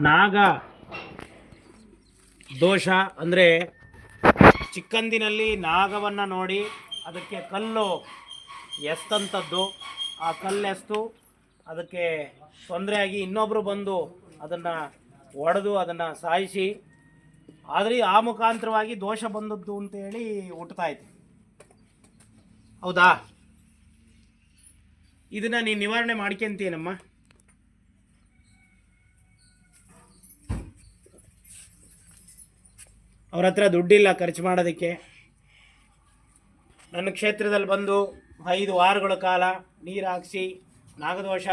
ನಾಗ ದೋಷ ಅಂದರೆ ಚಿಕ್ಕಂದಿನಲ್ಲಿ ನಾಗವನ್ನು ನೋಡಿ ಅದಕ್ಕೆ ಕಲ್ಲು ಎಸ್ತಂಥದ್ದು, ಆ ಕಲ್ಲೆಸ್ತು ಅದಕ್ಕೆ ತೊಂದರೆಯಾಗಿ ಇನ್ನೊಬ್ಬರು ಬಂದು ಅದನ್ನು ಒಡೆದು ಅದನ್ನು ಸಾಯಿಸಿ, ಆದರೆ ಆ ಮುಖಾಂತರವಾಗಿ ದೋಷ ಬಂದದ್ದು ಅಂತೇಳಿ ಹುಟ್ಟುತ್ತಾ ಇತ್ತು. ಹೌದಾ? ಇದನ್ನು ನೀನು ನಿವಾರಣೆ ಮಾಡ್ಕೊಂತೀನಮ್ಮ. ಅವ್ರ ಹತ್ರ ದುಡ್ಡಿಲ್ಲ ಖರ್ಚು ಮಾಡೋದಕ್ಕೆ. ನನ್ನ ಕ್ಷೇತ್ರದಲ್ಲಿ ಬಂದು 5 ವಾರಗಳ ಕಾಲ ನೀರು ಹಾಕಿಸಿ ನಾಗದೋಷ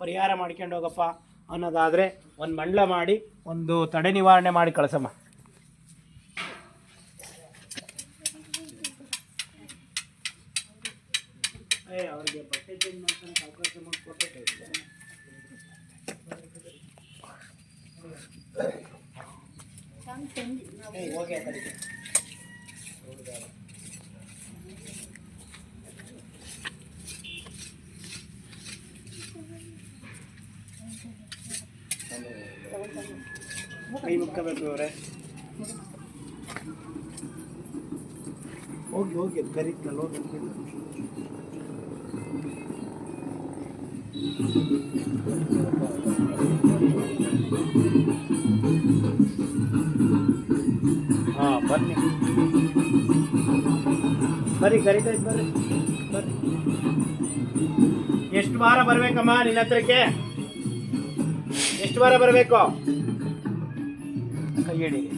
ಪರಿಹಾರ ಮಾಡ್ಕೊಂಡು ಹೋಗಪ್ಪ ಅನ್ನೋದಾದರೆ ಒಂದು ಮಂಡಲ ಮಾಡಿ ಒಂದು ತಡೆ ನಿವಾರಣೆ ಮಾಡಿ ಕಳಿಸಮ್ಮ. ಅವ್ರಿಗೆ ಬಟ್ಟೆ ಚೇಂಜ್ ಮಾಡ್ಕೊಂಡು ಅವಕಾಶ ಮಾಡಿಕೊಟ್ಟೆ ಹೋಗಿ ಆ ಕಡೆಗೆ. ಕೈ ಮುಕ್ಕಬೇಕು ಅವರೇ. ಹೋಗಿ ಹೋಗಿ ಕರೀತಲ್ಲ ಹೋಗಿ. ಹಾಂ ಬನ್ನಿ ಬರ್ರಿ, ಕರಿತೈತೆ ಬರ್ರಿ ಬರ್ರಿ. ಎಷ್ಟು ವಾರ ಬರ್ಬೇಕಮ್ಮ ನಿನ್ನ ಹತ್ರಕ್ಕೆ? ಎಷ್ಟು ವಾರ ಬರಬೇಕು? ಕೈ ಹಿಡೀರಿ,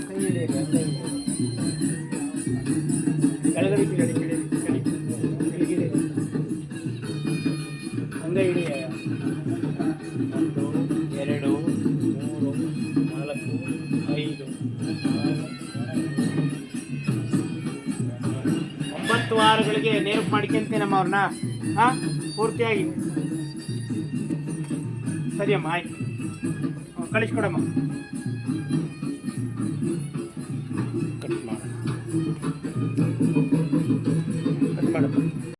ಕೈ ಹಿಡೀರಿ, ಕೆಳಗಡೆ ಹಿಡೀರಿ, ಕೆಳಗಿಡಿ ಹಂಗೆ ಹಿಡಿ. 1 2 3 4 5 9 ವಾರಗಳಿಗೆ ನೇರ್ಪು ಮಾಡ್ಕೊಂತೀನಮ್ಮ ಅವ್ರನ್ನ. ಹಾಂ, ಪೂರ್ತಿಯಾಗಿ ಸರಿಯಮ್ಮ, ಆಯ್ತು. ಕಳಿಸ್ಕೊಡಮ್ಮ. ಕಟ್ ಮಾಡು, ಕಟ್ ಮಾಡಮ್ಮ.